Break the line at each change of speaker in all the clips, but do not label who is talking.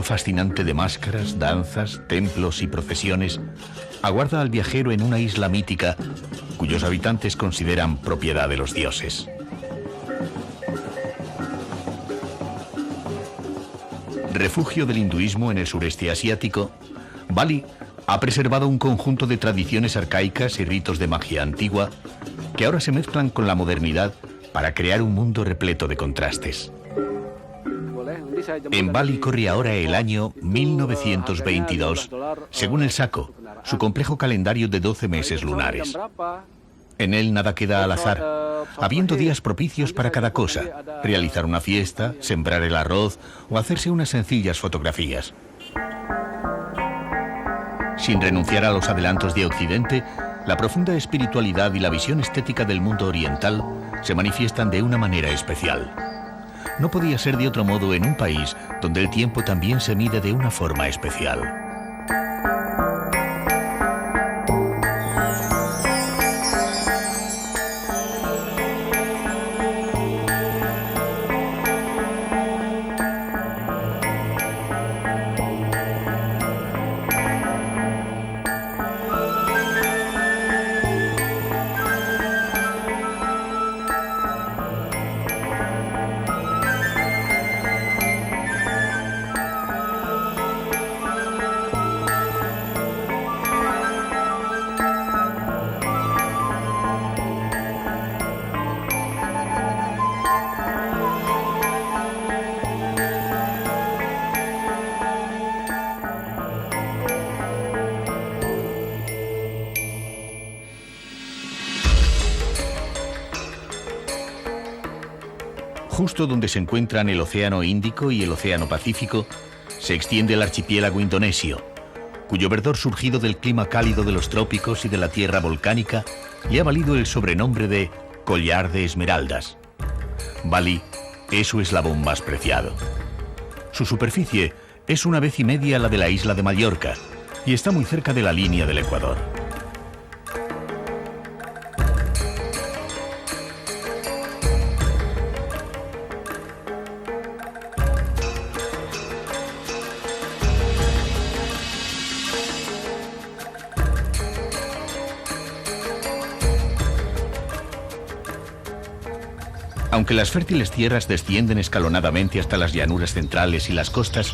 fascinante de máscaras, danzas, templos y procesiones aguarda al viajero en una isla mítica cuyos habitantes consideran propiedad de los dioses. Refugio del hinduismo en el sureste asiático, Bali ha preservado un conjunto de tradiciones arcaicas y ritos de magia antigua que ahora se mezclan con la modernidad para crear un mundo repleto de contrastes. En Bali corre ahora el año 1922, según el Sako, su complejo calendario de 12 meses lunares. En él nada queda al azar, habiendo días propicios para cada cosa: realizar una fiesta, sembrar el arroz o hacerse unas sencillas fotografías. Sin renunciar a los adelantos de Occidente, la profunda espiritualidad y la visión estética del mundo oriental se manifiestan de una manera especial. No podía ser de otro modo en un país donde el tiempo también se mide de una forma especial. Justo donde se encuentran el Océano Índico y el Océano Pacífico, se extiende el archipiélago indonesio, cuyo verdor surgido del clima cálido de los trópicos y de la tierra volcánica le ha valido el sobrenombre de Collar de Esmeraldas. Bali es su eslabón más preciado. Su superficie es 1,5 veces la de la isla de Mallorca y está muy cerca de la línea del Ecuador. Aunque las fértiles tierras descienden escalonadamente hasta las llanuras centrales y las costas,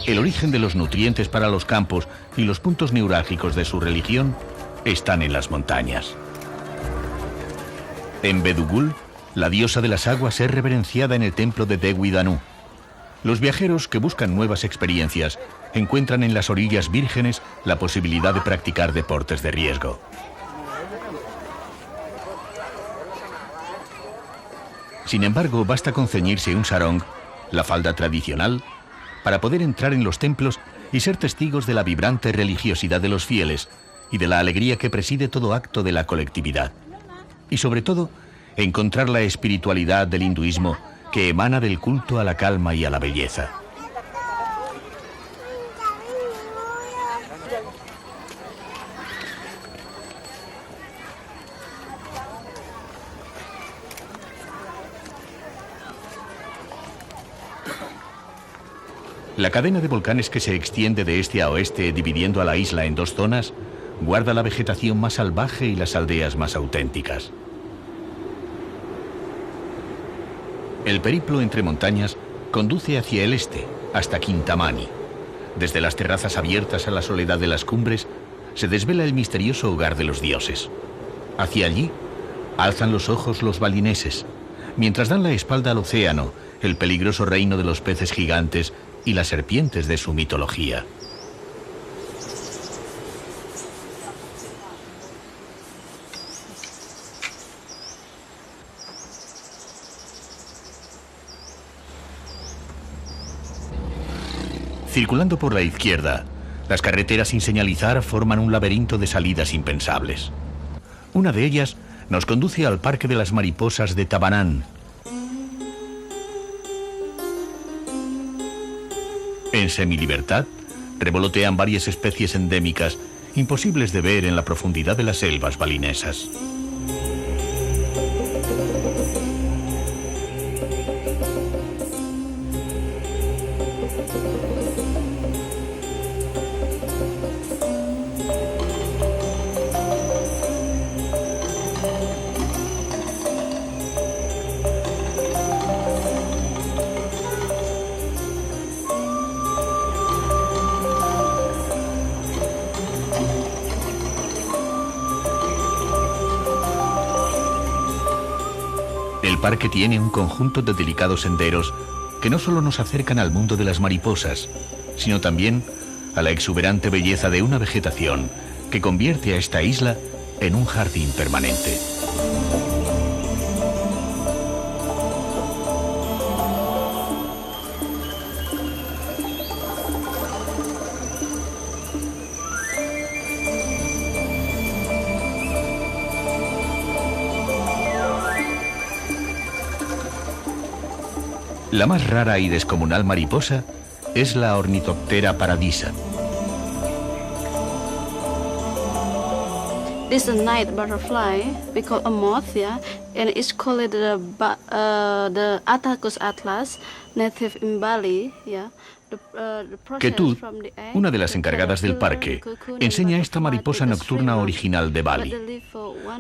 el origen de los nutrientes para los campos y los puntos neurálgicos de su religión están en las montañas. En Bedugul, la diosa de las aguas es reverenciada en el templo de Dewi Danu. Los viajeros que buscan nuevas experiencias encuentran en las orillas vírgenes la posibilidad de practicar deportes de riesgo. Sin embargo, basta con ceñirse un sarong, la falda tradicional, para poder entrar en los templos y ser testigos de la vibrante religiosidad de los fieles y de la alegría que preside todo acto de la colectividad. Y sobre todo, encontrar la espiritualidad del hinduismo que emana del culto a la calma y a la belleza. La cadena de volcanes que se extiende de este a oeste, dividiendo a la isla en 2 zonas, guarda la vegetación más salvaje y las aldeas más auténticas. El periplo entre montañas conduce hacia el este, hasta Kintamani. Desde las terrazas abiertas a la soledad de las cumbres, se desvela el misterioso hogar de los dioses. Hacia allí, alzan los ojos los balineses, mientras dan la espalda al océano, el peligroso reino de los peces gigantes y las serpientes de su mitología. Circulando por la izquierda, las carreteras sin señalizar forman un laberinto de salidas impensables. Una de ellas nos conduce al Parque de las Mariposas de Tabanan. En semilibertad, revolotean varias especies endémicas, imposibles de ver en la profundidad de las selvas balinesas. parque tiene un conjunto de delicados senderos que no solo nos acercan al mundo de las mariposas, sino también a la exuberante belleza de una vegetación que convierte a esta isla en un jardín permanente. La más rara y descomunal mariposa es la Ornithoptera paradisa.
This is a night butterfly, we call a moth, yeah, and it's called the Attacus atlas, native in Bali, yeah.
Ketud, una de las encargadas del parque, enseña esta mariposa nocturna original de Bali.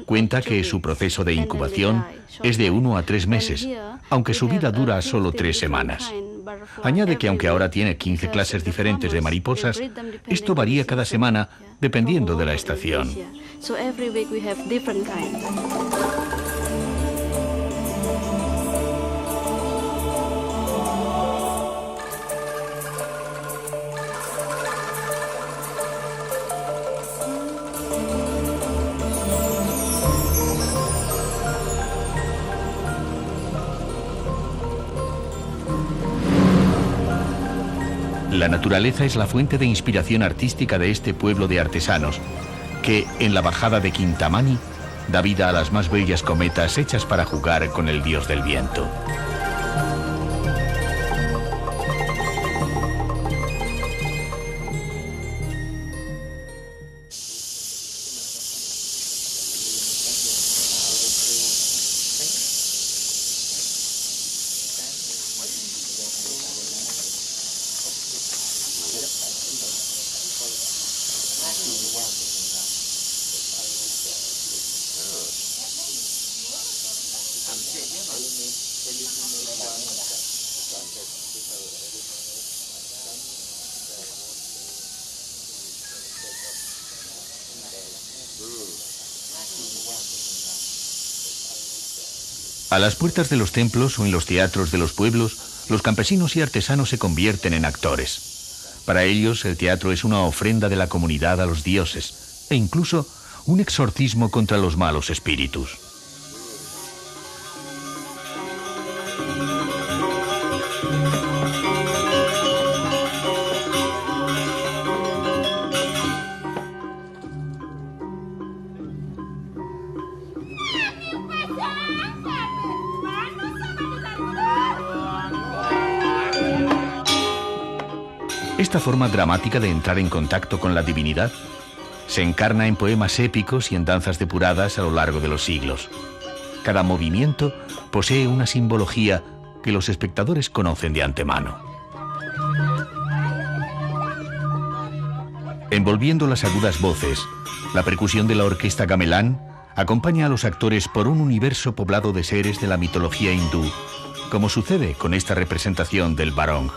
Cuenta que su proceso de incubación es de 1 a 3 meses, aunque su vida dura solo 3 semanas. Añade que aunque ahora tiene 15 clases diferentes de mariposas, esto varía cada semana dependiendo de la estación. La naturaleza es la fuente de inspiración artística de este pueblo de artesanos, que, en la bajada de Kintamani, da vida a las más bellas cometas hechas para jugar con el dios del viento. A las puertas de los templos o en los teatros de los pueblos, los campesinos y artesanos se convierten en actores. Para ellos, el teatro es una ofrenda de la comunidad a los dioses, e incluso un exorcismo contra los malos espíritus. Esta forma dramática de entrar en contacto con la divinidad se encarna en poemas épicos y en danzas depuradas a lo largo de los siglos. Cada movimiento posee una simbología que los espectadores conocen de antemano. Envolviendo las agudas voces, la percusión de la orquesta gamelán acompaña a los actores por un universo poblado de seres de la mitología hindú, como sucede con esta representación del Barong.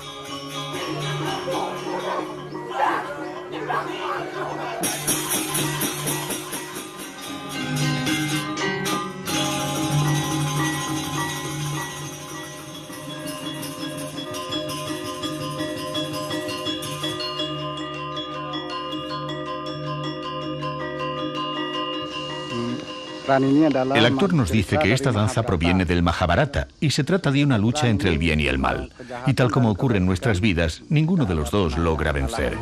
El actor nos dice que esta danza proviene del Mahabharata y se trata de una lucha entre el bien y el mal. Y tal como ocurre en nuestras vidas, ninguno de los dos logra vencer.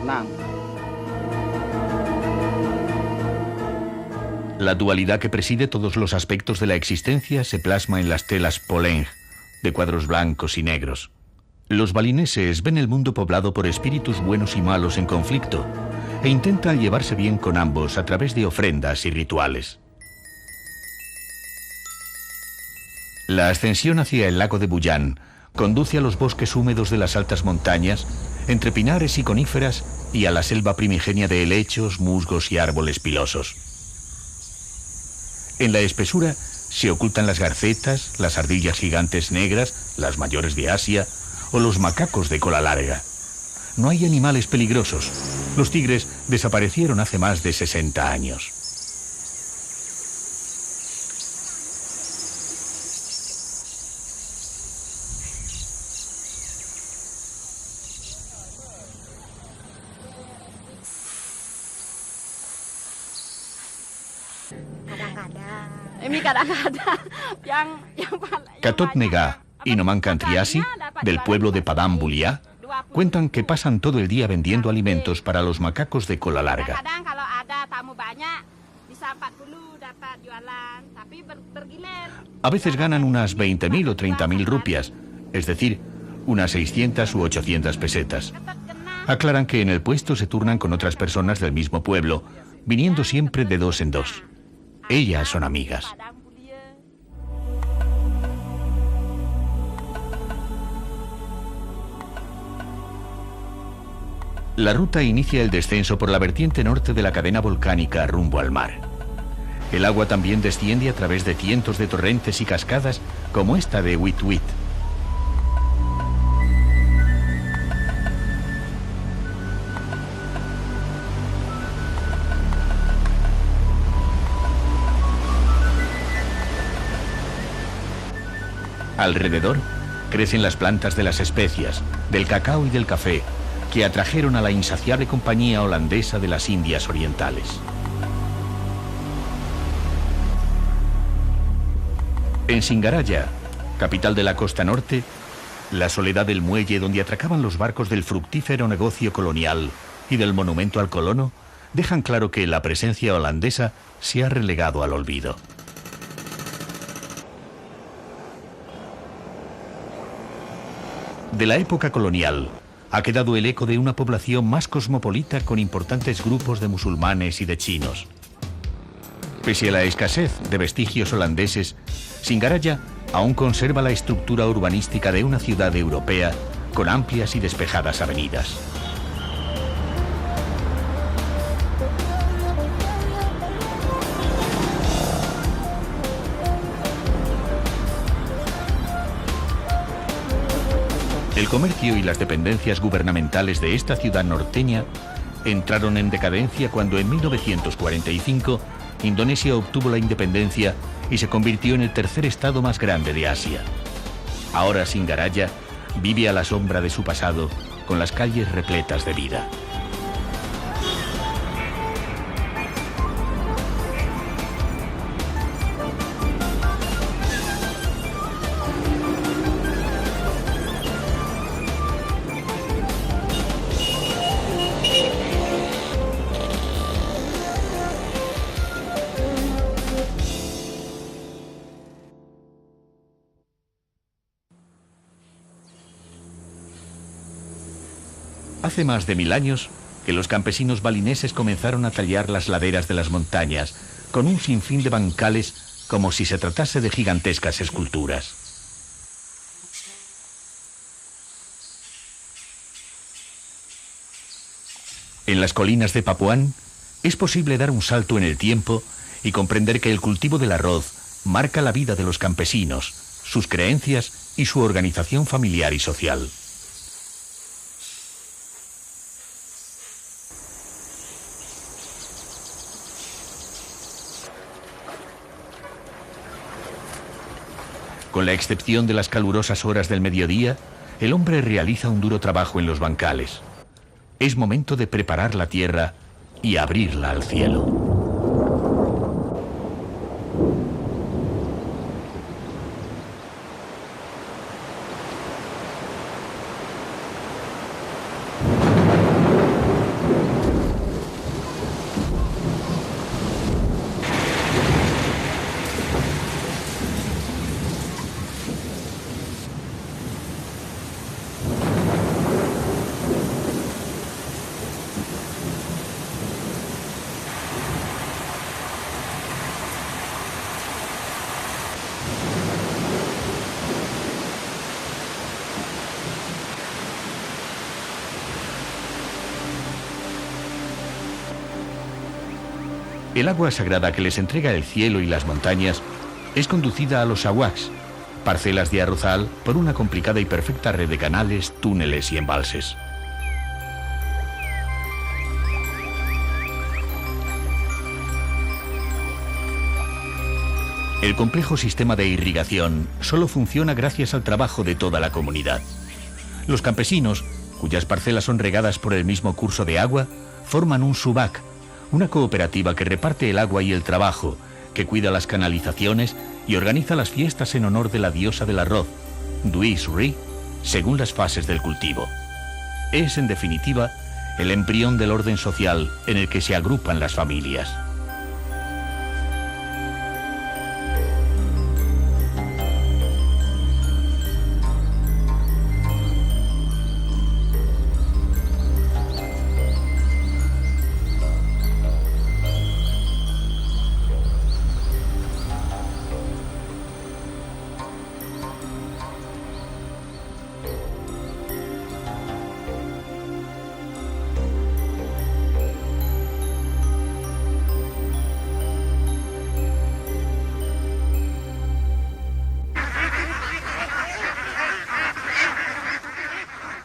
La dualidad que preside todos los aspectos de la existencia se plasma en las telas Poleng, de cuadros blancos y negros. Los balineses ven el mundo poblado por espíritus buenos y malos en conflicto e intentan llevarse bien con ambos a través de ofrendas y rituales. La ascensión hacia el lago de Buyán conduce a los bosques húmedos de las altas montañas, entre pinares y coníferas, y a la selva primigenia de helechos, musgos y árboles pilosos. En la espesura se ocultan las garcetas, las ardillas gigantes negras, las mayores de Asia, o los macacos de cola larga. No hay animales peligrosos. Los tigres desaparecieron hace más de 60 años. Katot Nega y Noman Kantriasi, del pueblo de Padang Bulia, cuentan que pasan todo el día vendiendo alimentos para los macacos de cola larga. A veces ganan unas 20.000 o 30.000 rupias, es decir, unas 600 u 800 pesetas. Aclaran que en el puesto se turnan con otras personas del mismo pueblo, viniendo siempre de dos en dos. Ellas son amigas. La ruta inicia el descenso por la vertiente norte de la cadena volcánica rumbo al mar. El agua también desciende a través de cientos de torrentes y cascadas como esta de Wit Wit. Alrededor crecen las plantas de las especias, del cacao y del café, que atrajeron a la insaciable compañía holandesa de las Indias Orientales. En Singaraya, capital de la costa norte, la soledad del muelle donde atracaban los barcos del fructífero negocio colonial y del monumento al colono dejan claro que la presencia holandesa se ha relegado al olvido. De la época colonial ha quedado el eco de una población más cosmopolita con importantes grupos de musulmanes y de chinos. Pese a la escasez de vestigios holandeses, Singaraya aún conserva la estructura urbanística de una ciudad europea con amplias y despejadas avenidas. El comercio y las dependencias gubernamentales de esta ciudad norteña entraron en decadencia cuando en 1945 Indonesia obtuvo la independencia y se convirtió en el tercer estado más grande de Asia. Ahora Singaraya vive a la sombra de su pasado, con las calles repletas de vida. Hace más de 1000 años que los campesinos balineses comenzaron a tallar las laderas de las montañas con un sinfín de bancales como si se tratase de gigantescas esculturas. En las colinas de Papuán es posible dar un salto en el tiempo y comprender que el cultivo del arroz marca la vida de los campesinos, sus creencias y su organización familiar y social. Con la excepción de las calurosas horas del mediodía, el hombre realiza un duro trabajo en los bancales. Es momento de preparar la tierra y abrirla al cielo. El agua sagrada que les entrega el cielo y las montañas es conducida a los awaks, parcelas de arrozal, por una complicada y perfecta red de canales, túneles y embalses. El complejo sistema de irrigación solo funciona gracias al trabajo de toda la comunidad. Los campesinos, cuyas parcelas son regadas por el mismo curso de agua, forman un subak, una cooperativa que reparte el agua y el trabajo, que cuida las canalizaciones y organiza las fiestas en honor de la diosa del arroz, Duis Ri, según las fases del cultivo. Es, en definitiva, el embrión del orden social en el que se agrupan las familias.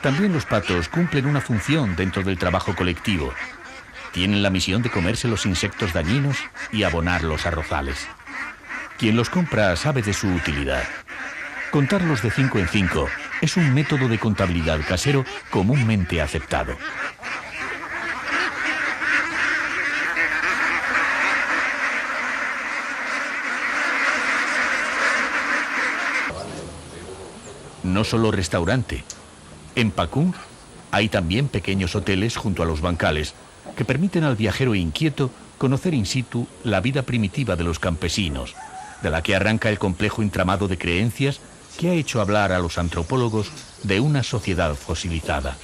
También los patos cumplen una función dentro del trabajo colectivo. Tienen la misión de comerse los insectos dañinos y abonar los arrozales. Quien los compra sabe de su utilidad. Contarlos de 5 en 5 es un método de contabilidad casero comúnmente aceptado. No solo restaurante. En Pakung hay también pequeños hoteles junto a los bancales que permiten al viajero inquieto conocer in situ la vida primitiva de los campesinos, de la que arranca el complejo entramado de creencias que ha hecho hablar a los antropólogos de una sociedad fosilizada.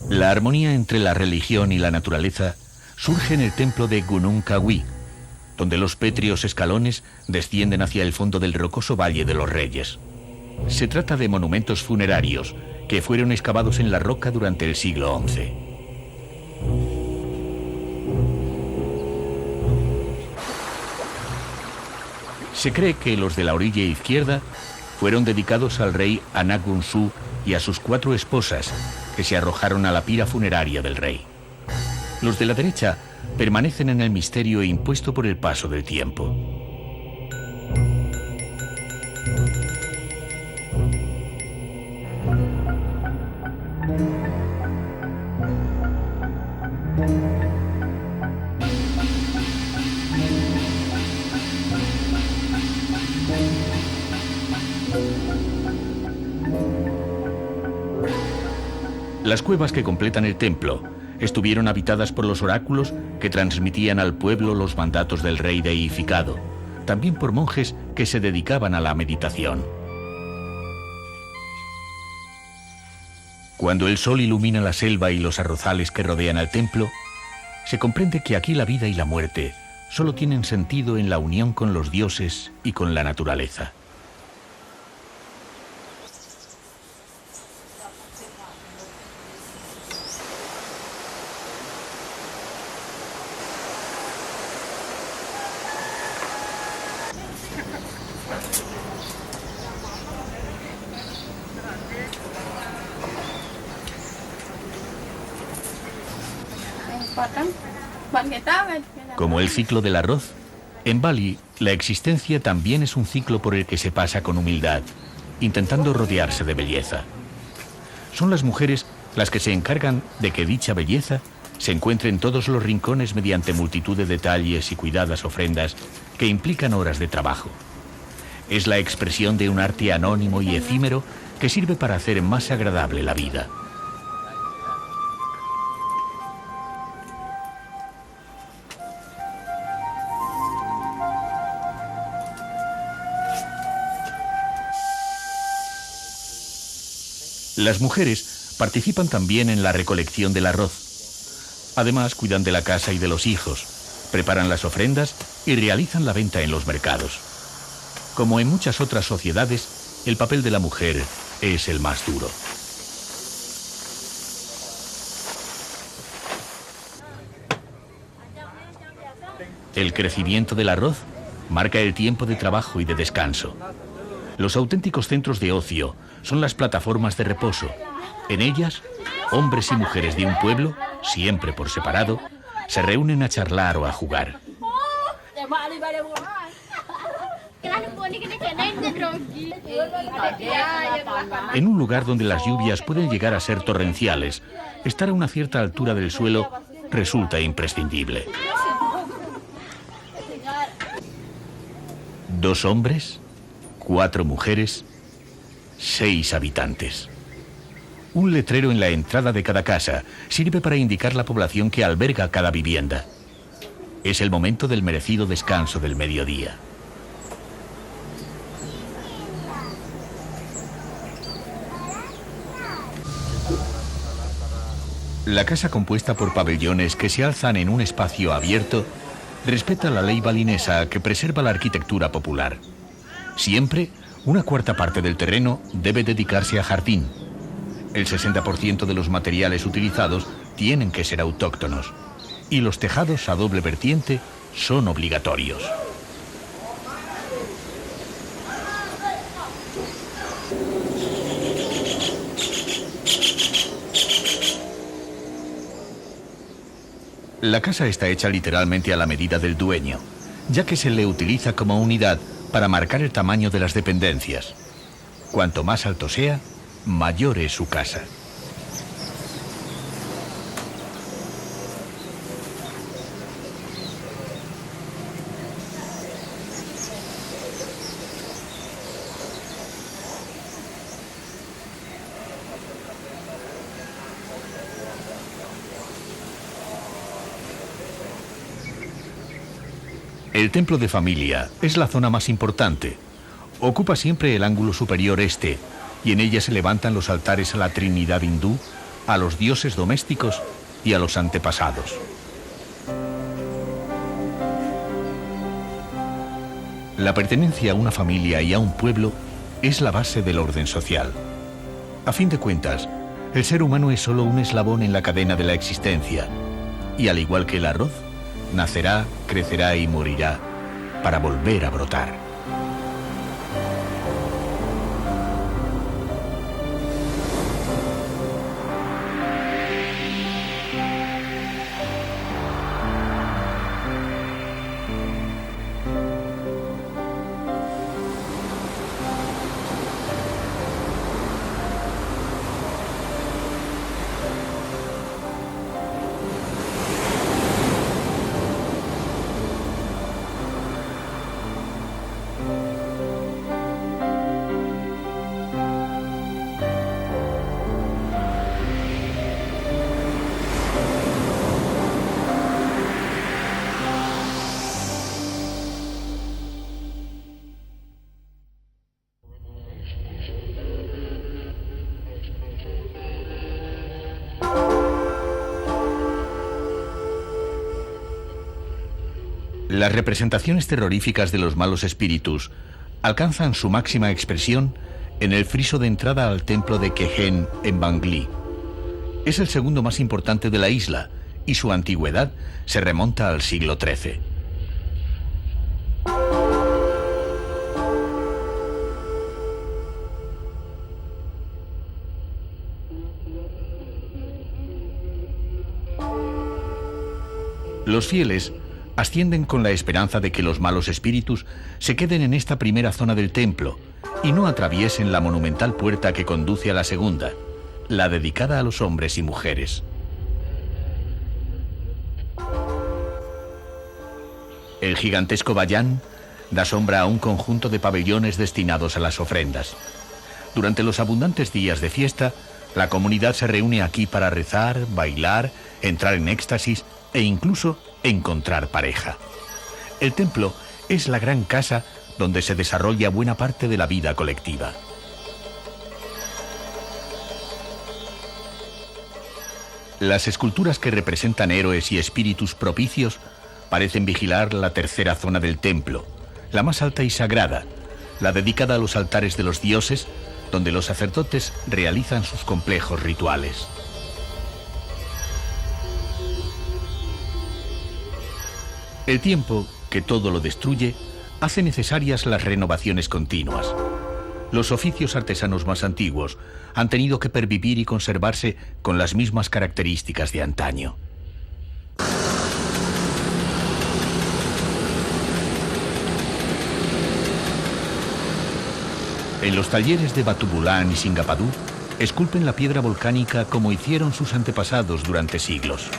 La armonía entre la religión y la naturaleza surge en el templo de Gunung Kawi, donde los pétreos escalones descienden hacia el fondo del rocoso Valle de los Reyes. Se trata de monumentos funerarios que fueron excavados en la roca durante el siglo XI. Se cree que los de la orilla izquierda fueron dedicados al rey Anak-Gunsu y a sus 4 esposas, que se arrojaron a la pira funeraria del rey. Los de la derecha permanecen en el misterio impuesto por el paso del tiempo. Las cuevas que completan el templo estuvieron habitadas por los oráculos que transmitían al pueblo los mandatos del rey deificado, también por monjes que se dedicaban a la meditación. Cuando el sol ilumina la selva y los arrozales que rodean al templo, se comprende que aquí la vida y la muerte solo tienen sentido en la unión con los dioses y con la naturaleza. Como el ciclo del arroz, en Bali la existencia también es un ciclo por el que se pasa con humildad, intentando rodearse de belleza. Son las mujeres las que se encargan de que dicha belleza se encuentre en todos los rincones mediante multitud de detalles y cuidadas ofrendas que implican horas de trabajo. Es la expresión de un arte anónimo y efímero que sirve para hacer más agradable la vida. Las mujeres participan también en la recolección del arroz. Además, cuidan de la casa y de los hijos, preparan las ofrendas y realizan la venta en los mercados. Como en muchas otras sociedades, el papel de la mujer es el más duro. El crecimiento del arroz marca el tiempo de trabajo y de descanso. Los auténticos centros de ocio son las plataformas de reposo, En ellas, hombres y mujeres de un pueblo, siempre por separado, se reúnen a charlar o a jugar. En un lugar donde las lluvias pueden llegar a ser torrenciales, estar a una cierta altura del suelo resulta imprescindible. 2 hombres, 4 mujeres, 6 habitantes. Un letrero en la entrada de cada casa sirve para indicar la población que alberga cada vivienda. Es el momento del merecido descanso del mediodía. La casa, compuesta por pabellones que se alzan en un espacio abierto, respeta la ley balinesa que preserva la arquitectura popular. Siempre, una cuarta parte del terreno debe dedicarse a jardín. El 60% de los materiales utilizados tienen que ser autóctonos. Y los tejados a doble vertiente son obligatorios. La casa está hecha literalmente a la medida del dueño, ya que se le utiliza como unidad para marcar el tamaño de las dependencias. Cuanto más alto sea, mayor es su casa. El templo de familia es la zona más importante. Ocupa siempre el ángulo superior este, y en ella se levantan los altares a la Trinidad hindú, a los dioses domésticos y a los antepasados. La pertenencia a una familia y a un pueblo es la base del orden social. A fin de cuentas, el ser humano es solo un eslabón en la cadena de la existencia, y al igual que el arroz, nacerá, crecerá y morirá para volver a brotar. Las representaciones terroríficas de los malos espíritus alcanzan su máxima expresión en el friso de entrada al templo de Kehen en Bangli. Es el segundo más importante de la isla y su antigüedad se remonta al siglo XIII. Los fieles ascienden con la esperanza de que los malos espíritus se queden en esta primera zona del templo y no atraviesen la monumental puerta que conduce a la segunda, la dedicada a los hombres y mujeres. El gigantesco bayán da sombra a un conjunto de pabellones destinados a las ofrendas. Durante los abundantes días de fiesta, la comunidad se reúne aquí para rezar, bailar, entrar en éxtasis e incluso encontrar pareja. El templo es la gran casa donde se desarrolla buena parte de la vida colectiva. Las esculturas que representan héroes y espíritus propicios parecen vigilar la tercera zona del templo, la más alta y sagrada, la dedicada a los altares de los dioses, donde los sacerdotes realizan sus complejos rituales. El tiempo, que todo lo destruye, hace necesarias las renovaciones continuas. los oficios artesanos más antiguos han tenido que pervivir y conservarse con las mismas características de antaño. En los talleres de Batubulán y Singapadú esculpen la piedra volcánica como hicieron sus antepasados durante siglos.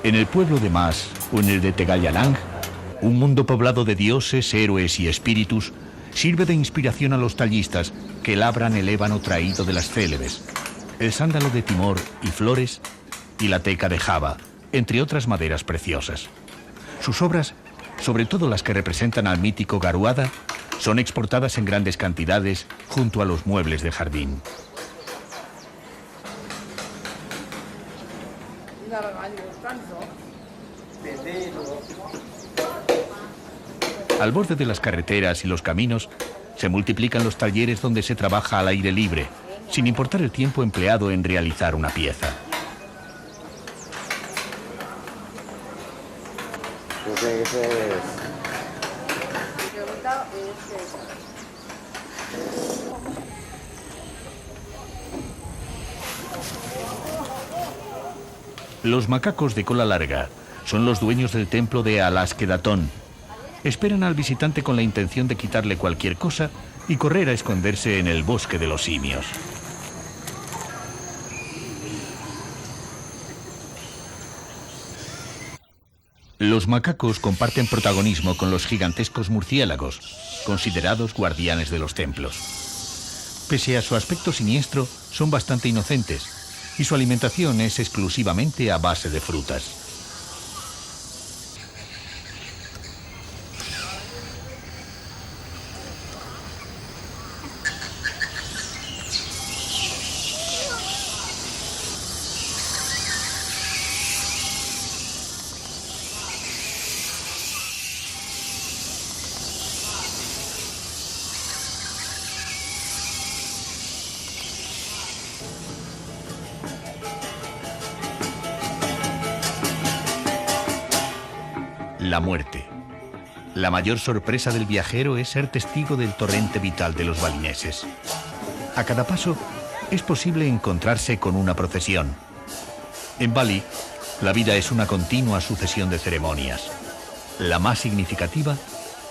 En el pueblo de Mas o en el de Tegallalang, un mundo poblado de dioses, héroes y espíritus, sirve de inspiración a los tallistas que labran el ébano traído de las Célebes, el sándalo de Timor y Flores y la teca de Java, entre otras maderas preciosas. Sus obras, sobre todo las que representan al mítico Garuada, son exportadas en grandes cantidades junto a los muebles de jardín. Al borde de las carreteras y los caminos se multiplican los talleres donde se trabaja al aire libre, sin importar el tiempo empleado en realizar una pieza. Los macacos de cola larga son los dueños del templo de Alasquedatón. Esperan al visitante con la intención de quitarle cualquier cosa y correr a esconderse en el bosque de los simios. Los macacos comparten protagonismo con los gigantescos murciélagos, considerados guardianes de los templos. Pese a su aspecto siniestro, son bastante inocentes y su alimentación es exclusivamente a base de frutas. La muerte. La mayor sorpresa del viajero es ser testigo del torrente vital de los balineses. A cada paso es posible encontrarse con una procesión. En Bali, la vida es una continua sucesión de ceremonias. La más significativa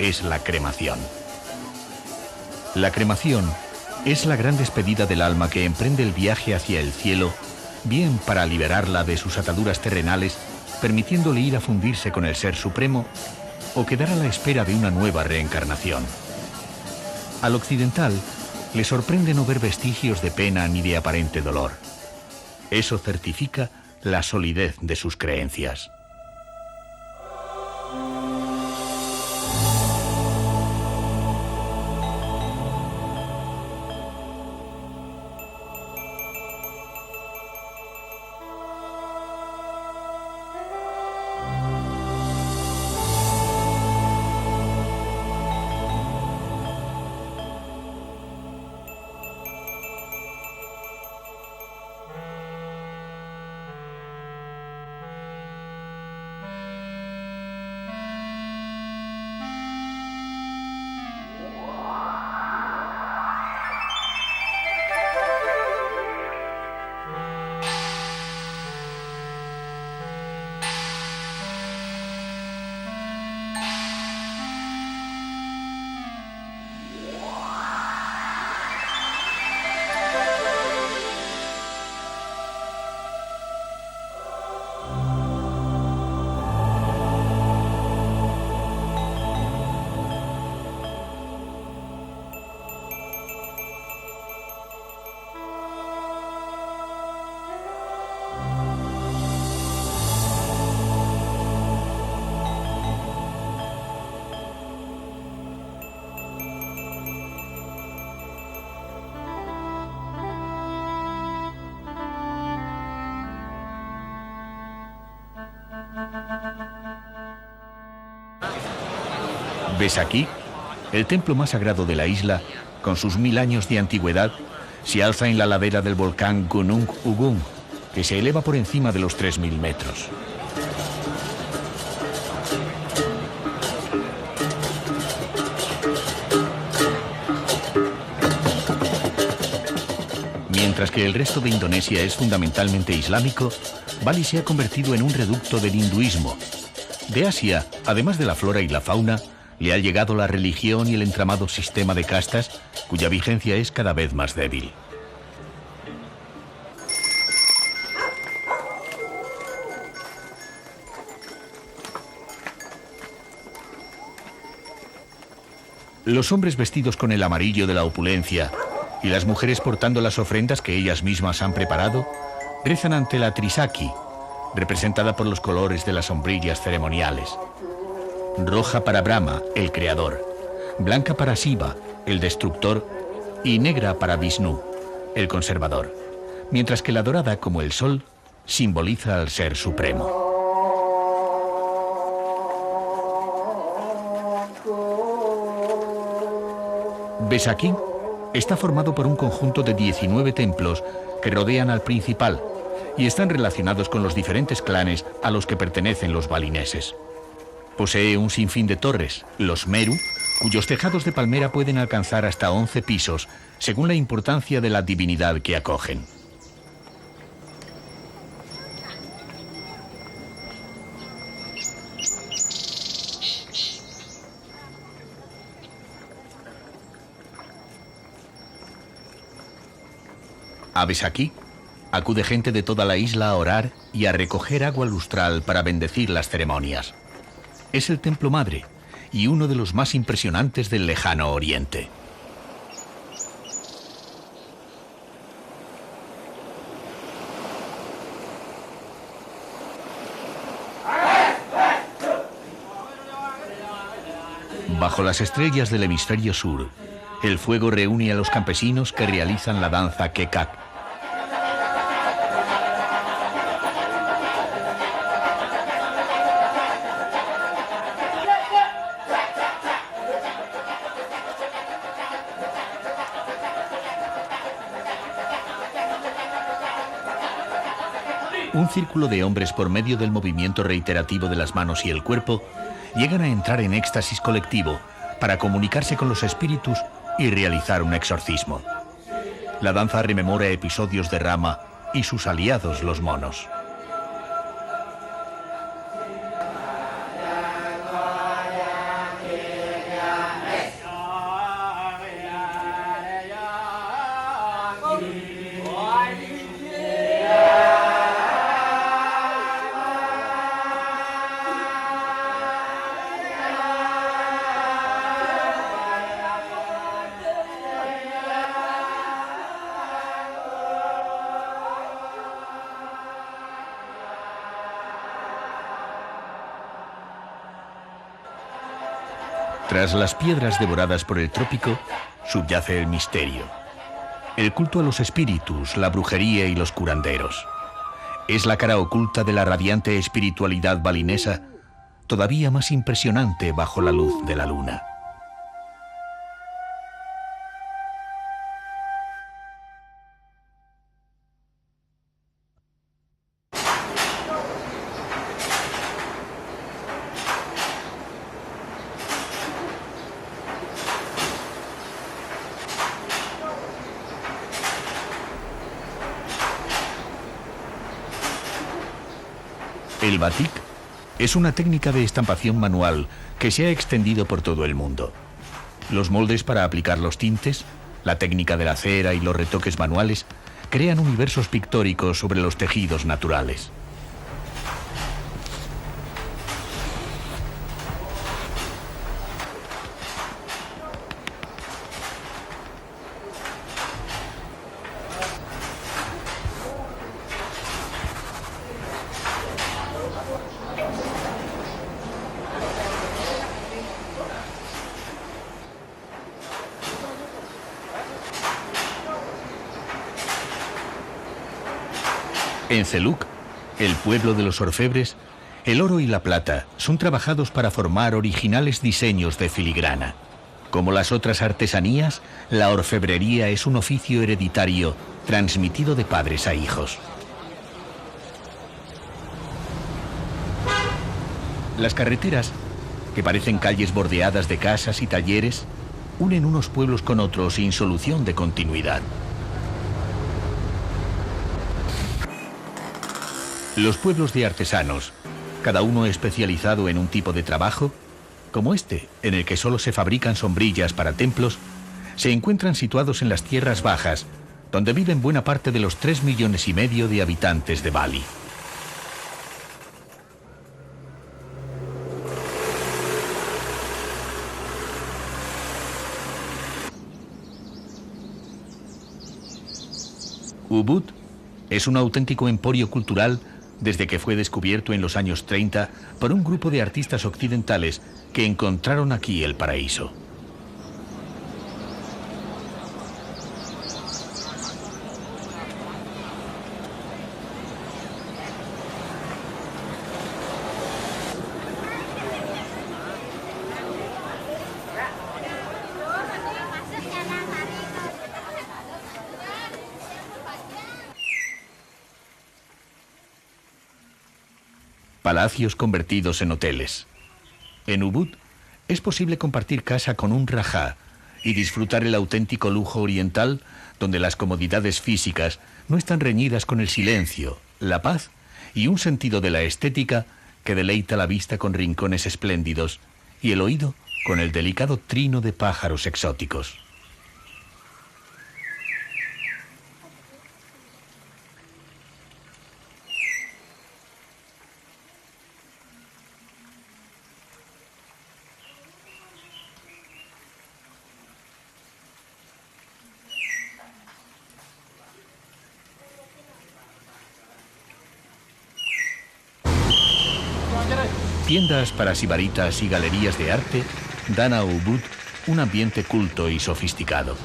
es la cremación. La cremación es la gran despedida del alma que emprende el viaje hacia el cielo, bien para liberarla de sus ataduras terrenales, permitiéndole ir a fundirse con el Ser Supremo, o quedar a la espera de una nueva reencarnación. Al occidental le sorprende no ver vestigios de pena ni de aparente dolor. Eso certifica la solidez de sus creencias. ¿Ves aquí? El templo más sagrado de la isla, con sus 1000 años de antigüedad, se alza en la ladera del volcán Gunung Agung, que se eleva por encima de los 3000 metros. Mientras que el resto de Indonesia es fundamentalmente islámico, Bali se ha convertido en un reducto del hinduismo. De Asia, además de la flora y la fauna, le ha llegado la religión y el entramado sistema de castas, cuya vigencia es cada vez más débil. Los hombres vestidos con el amarillo de la opulencia y las mujeres portando las ofrendas que ellas mismas han preparado, rezan ante la Trisakti, representada por los colores de las sombrillas ceremoniales. Roja para Brahma, el creador, blanca para Shiva, el destructor, y negra para Vishnu, el conservador, mientras que la dorada, como el sol, simboliza al Ser Supremo. ¿Ves aquí? Está formado por un conjunto de 19 templos que rodean al principal y están relacionados con los diferentes clanes a los que pertenecen los balineses. Posee un sinfín de torres, los Meru, cuyos tejados de palmera pueden alcanzar hasta 11 pisos, según la importancia de la divinidad que acogen. ¿Ves aquí? Acude gente de toda la isla a orar y a recoger agua lustral para bendecir las ceremonias. Es el templo madre y uno de los más impresionantes del lejano oriente. Bajo las estrellas del hemisferio sur, el fuego reúne a los campesinos que realizan la danza Kekak. Un círculo de hombres, por medio del movimiento reiterativo de las manos y el cuerpo, llegan a entrar en éxtasis colectivo para comunicarse con los espíritus y realizar un exorcismo. La danza rememora episodios de Rama y sus aliados, los monos. Tras las piedras devoradas por el trópico, subyace el misterio. El culto a los espíritus, la brujería y los curanderos. Es la cara oculta de la radiante espiritualidad balinesa, todavía más impresionante bajo la luz de la luna. El batik es una técnica de estampación manual que se ha extendido por todo el mundo. Los moldes para aplicar los tintes, la técnica de la cera y los retoques manuales crean universos pictóricos sobre los tejidos naturales. En Celuk, el pueblo de los orfebres, El oro y la plata son trabajados para formar originales diseños de filigrana. Como las otras artesanías, la orfebrería es un oficio hereditario transmitido de padres a hijos. Las carreteras, que parecen calles bordeadas de casas y talleres, unen unos pueblos con otros sin solución de continuidad. Los pueblos de artesanos, cada uno especializado en un tipo de trabajo, como este, en el que solo se fabrican sombrillas para templos, se encuentran situados en las tierras bajas, donde viven buena parte de los 3,5 millones de habitantes de Bali. Ubud es un auténtico emporio cultural desde que fue descubierto en los años 30 por un grupo de artistas occidentales que encontraron aquí el paraíso. Palacios convertidos en hoteles. En Ubud es posible compartir casa con un rajá y disfrutar el auténtico lujo oriental, donde las comodidades físicas no están reñidas con el silencio, la paz y un sentido de la estética que deleita la vista con rincones espléndidos y el oído con el delicado trino de pájaros exóticos. Tiendas para sibaritas y galerías de arte dan a Ubud un ambiente culto y sofisticado.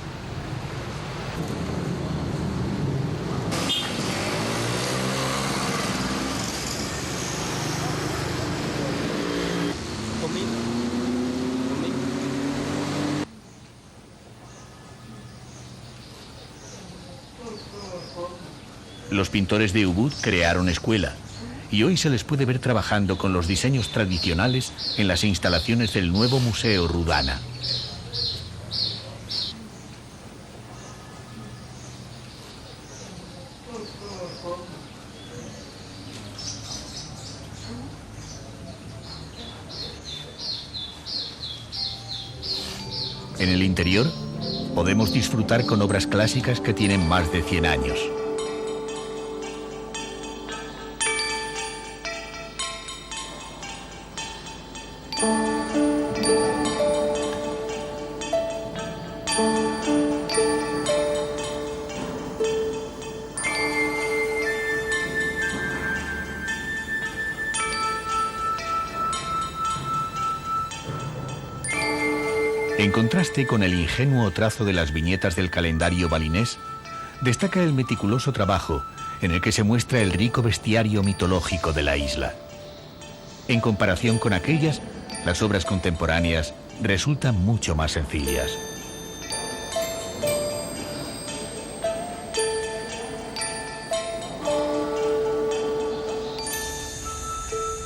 Los pintores de Ubud crearon escuela, y hoy se les puede ver trabajando con los diseños tradicionales en las instalaciones del nuevo Museo Rudana. En el interior podemos disfrutar con obras clásicas que tienen más de 100 años. En contraste con el ingenuo trazo de las viñetas del calendario balinés, destaca el meticuloso trabajo en el que se muestra el rico bestiario mitológico de la isla. En comparación con aquellas, las obras contemporáneas resultan mucho más sencillas.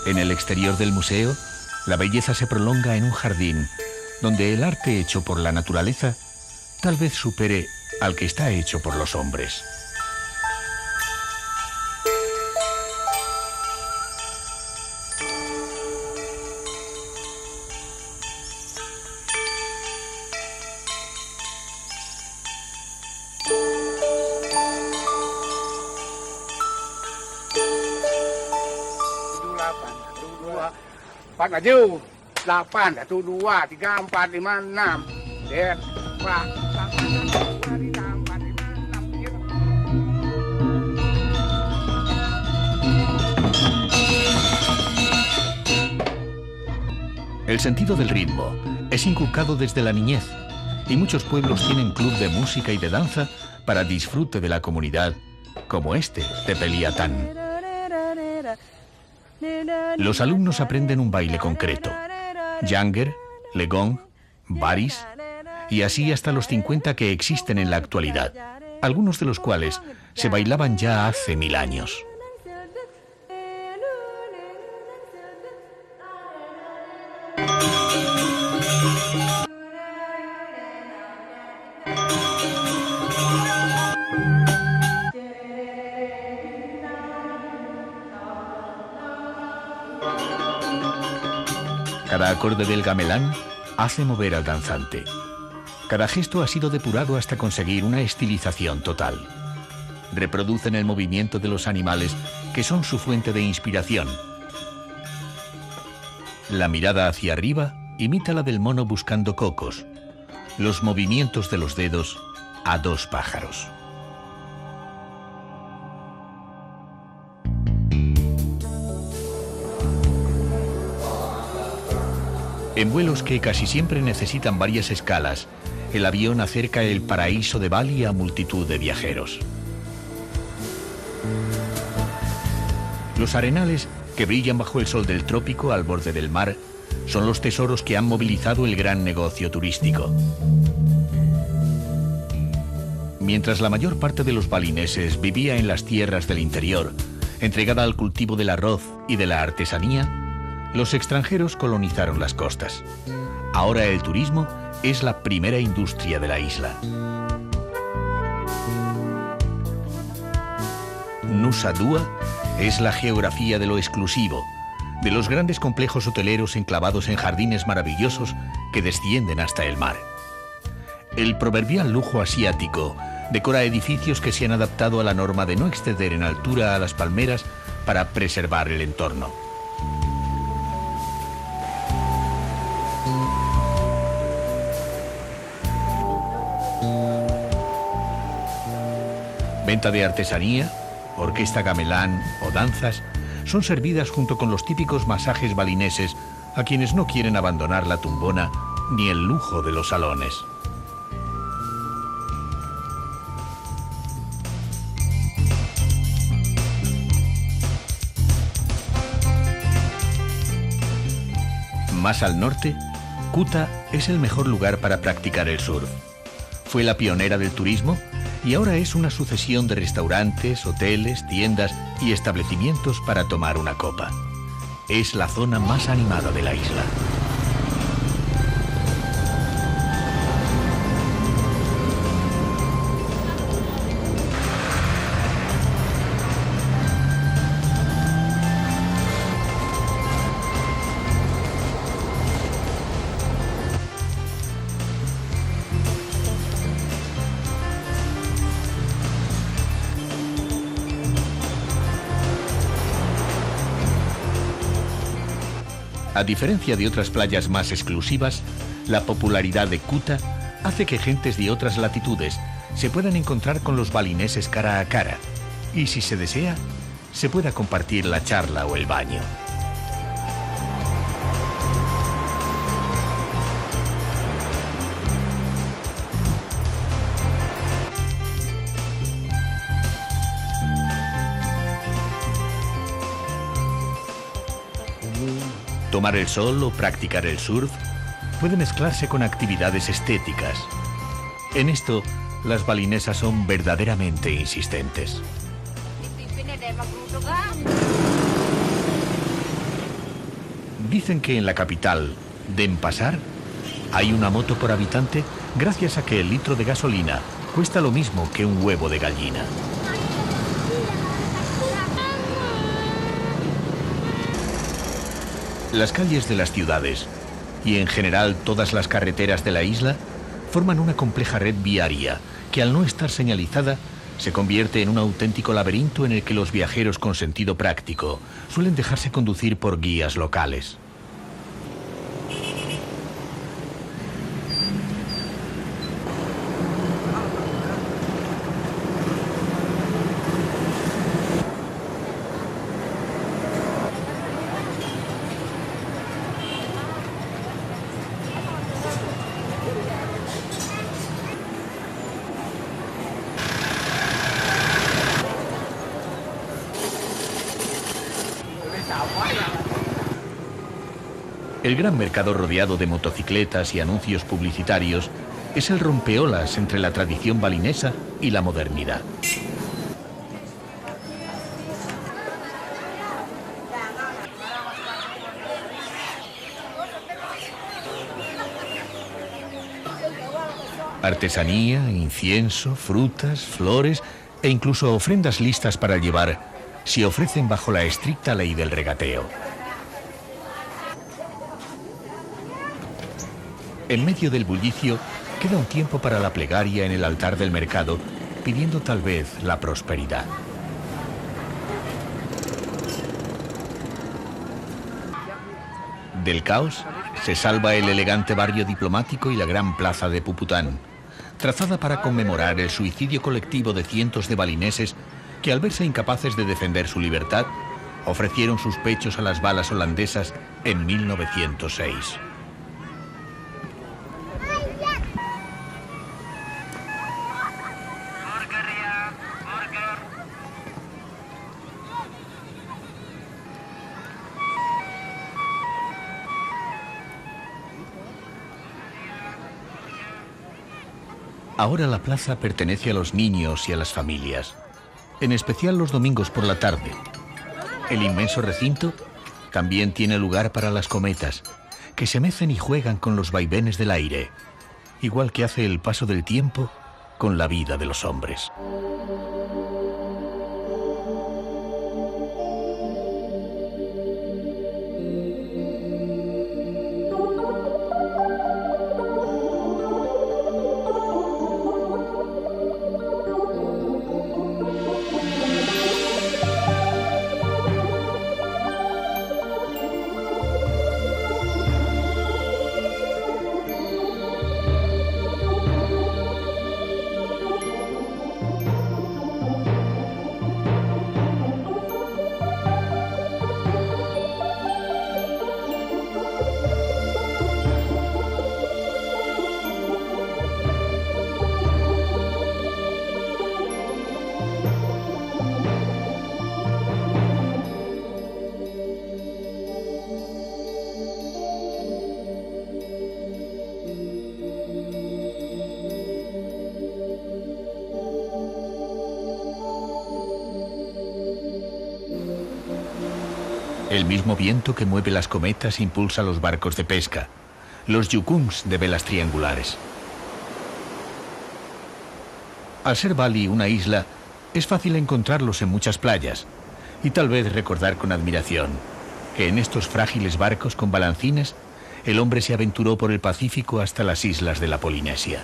En el exterior del museo, la belleza se prolonga en un jardín donde el arte hecho por la naturaleza tal vez supere al que está hecho por los hombres. El sentido del ritmo es inculcado desde la niñez y muchos pueblos tienen club de música y de danza para disfrute de la comunidad, como este de Peliatán. Los alumnos aprenden un baile concreto: Yanger, Legong, Baris, y así hasta los 50 que existen en la actualidad, algunos de los cuales se bailaban ya hace 1000 años. Cada acorde del gamelán hace mover al danzante. Cada gesto ha sido depurado hasta conseguir una estilización total. Reproducen el movimiento de los animales que son su fuente de inspiración. La mirada hacia arriba imita la del mono buscando cocos. Los movimientos de los dedos a 2 pájaros. En vuelos que casi siempre necesitan varias escalas, el avión acerca el paraíso de Bali a multitud de viajeros. Los arenales que brillan bajo el sol del trópico al borde del mar son los tesoros que han movilizado el gran negocio turístico. Mientras la mayor parte de los balineses vivía en las tierras del interior, entregada al cultivo del arroz y de la artesanía, los extranjeros colonizaron las costas. Ahora el turismo es la primera industria de la isla. Nusa Dua es la geografía de lo exclusivo, de los grandes complejos hoteleros enclavados en jardines maravillosos que descienden hasta el mar. El proverbial lujo asiático decora edificios que se han adaptado a la norma de no exceder en altura a las palmeras para preservar el entorno. Venta de artesanía, orquesta gamelán o danzas son servidas junto con los típicos masajes balineses a quienes no quieren abandonar la tumbona ni el lujo de los salones. Más al norte, Kuta es el mejor lugar para practicar el surf. Fue la pionera del turismo y ahora es una sucesión de restaurantes, hoteles, tiendas y establecimientos para tomar una copa. Es la zona más animada de la isla. A diferencia de otras playas más exclusivas, la popularidad de Kuta hace que gentes de otras latitudes se puedan encontrar con los balineses cara a cara y, si se desea, se pueda compartir la charla o el baño. Tomar el sol o practicar el surf puede mezclarse con actividades estéticas. En esto, las balinesas son verdaderamente insistentes. Dicen que en la capital, Denpasar, hay una moto por habitante gracias a que el litro de gasolina cuesta lo mismo que un huevo de gallina. Las calles de las ciudades, y en general todas las carreteras de la isla, forman una compleja red viaria que, al no estar señalizada, se convierte en un auténtico laberinto en el que los viajeros con sentido práctico suelen dejarse conducir por guías locales. El gran mercado rodeado de motocicletas y anuncios publicitarios es el rompeolas entre la tradición balinesa y la modernidad. Artesanía, incienso, frutas, flores e incluso ofrendas listas para llevar se ofrecen bajo la estricta ley del regateo. En medio del bullicio queda un tiempo para la plegaria en el altar del mercado, pidiendo tal vez la prosperidad. Del caos se salva el elegante barrio diplomático y la gran plaza de Pupután, trazada para conmemorar el suicidio colectivo de cientos de balineses que, al verse incapaces de defender su libertad, ofrecieron sus pechos a las balas holandesas en 1906. Ahora la plaza pertenece a los niños y a las familias, en especial los domingos por la tarde. El inmenso recinto también tiene lugar para las cometas, que se mecen y juegan con los vaivenes del aire, igual que hace el paso del tiempo con la vida de los hombres. El mismo viento que mueve las cometas impulsa los barcos de pesca, los yukungs de velas triangulares. Al ser Bali una isla, es fácil encontrarlos en muchas playas y tal vez recordar con admiración que en estos frágiles barcos con balancines el hombre se aventuró por el Pacífico hasta las islas de la Polinesia.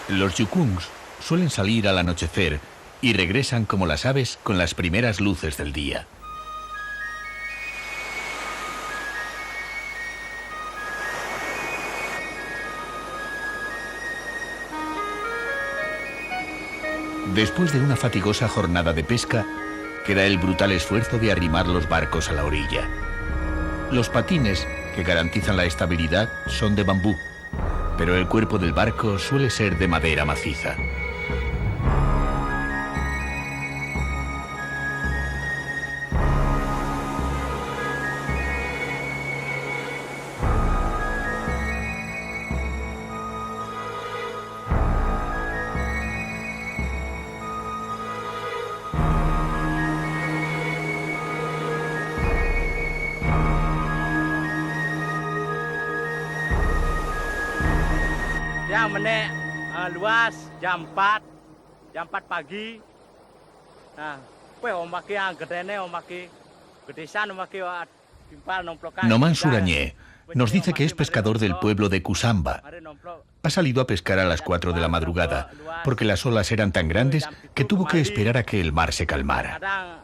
Los yukungs suelen salir al anochecer y regresan como las aves con las primeras luces del día. Después de una fatigosa jornada de pesca, queda el brutal esfuerzo de arrimar los barcos a la orilla. Los patines, que garantizan la estabilidad, son de bambú, pero el cuerpo del barco suele ser de madera maciza.
Yang menek luas jam 4 pagi. Nah, pues omake yang gedene omake gedesan omake timpal nomplokan.
Noman Surañé nos dice que es pescador del pueblo de Kusamba. Ha salido a pescar a las 4 de la madrugada porque las olas eran tan grandes que tuvo que esperar a que el mar se calmara.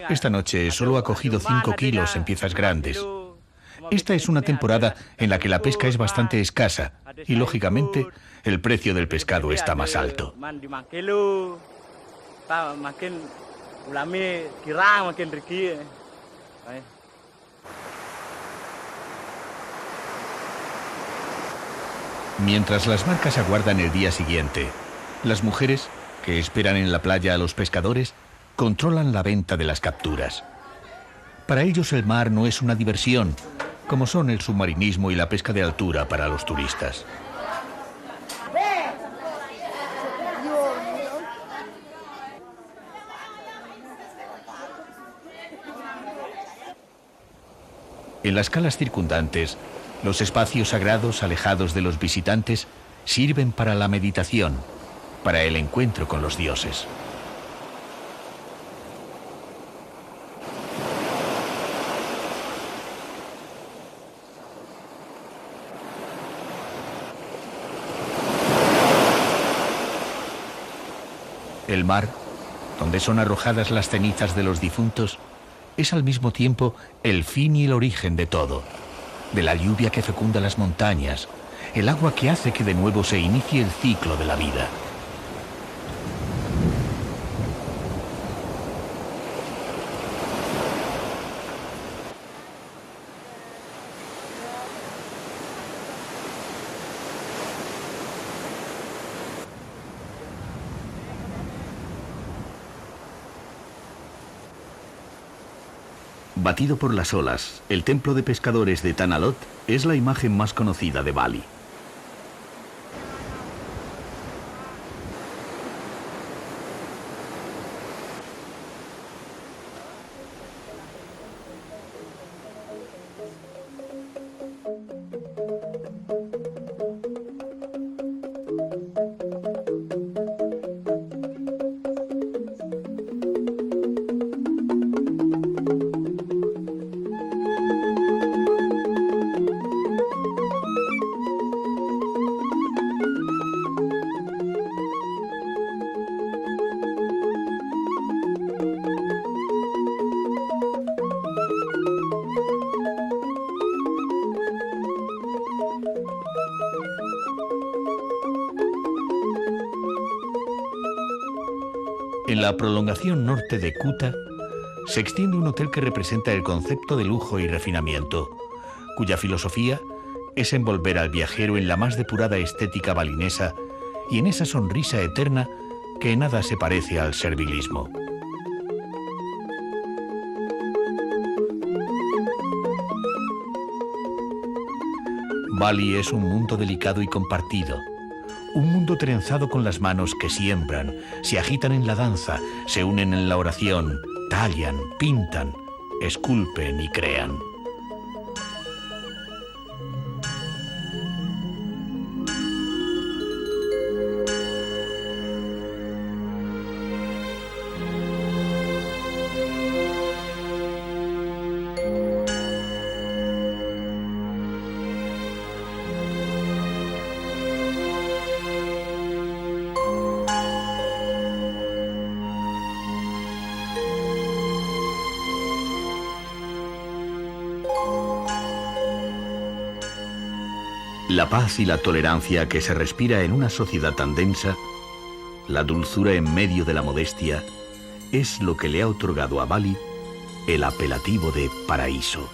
Esta noche solo ha cogido 5 kilos en piezas grandes. Esta es una temporada en la que la pesca es bastante escasa y, lógicamente, el precio del pescado está más alto. Mientras las barcas aguardan el día siguiente, las mujeres, que esperan en la playa a los pescadores, controlan la venta de las capturas. Para ellos el mar no es una diversión, como son el submarinismo y la pesca de altura para los turistas. En las calas circundantes, los espacios sagrados alejados de los visitantes sirven para la meditación, para el encuentro con los dioses. El mar, donde son arrojadas las cenizas de los difuntos, es al mismo tiempo el fin y el origen de todo, de la lluvia que fecunda las montañas, el agua que hace que de nuevo se inicie el ciclo de la vida. Batido por las olas, el templo de pescadores de Tanah Lot es la imagen más conocida de Bali. En la prolongación norte de Kuta se extiende un hotel que representa el concepto de lujo y refinamiento, cuya filosofía es envolver al viajero en la más depurada estética balinesa y en esa sonrisa eterna que en nada se parece al servilismo. Bali es un mundo delicado y compartido. Un mundo trenzado con las manos que siembran, se agitan en la danza, se unen en la oración, tallan, pintan, esculpen y crean. La paz y la tolerancia que se respira en una sociedad tan densa, la dulzura en medio de la modestia, es lo que le ha otorgado a Bali el apelativo de paraíso.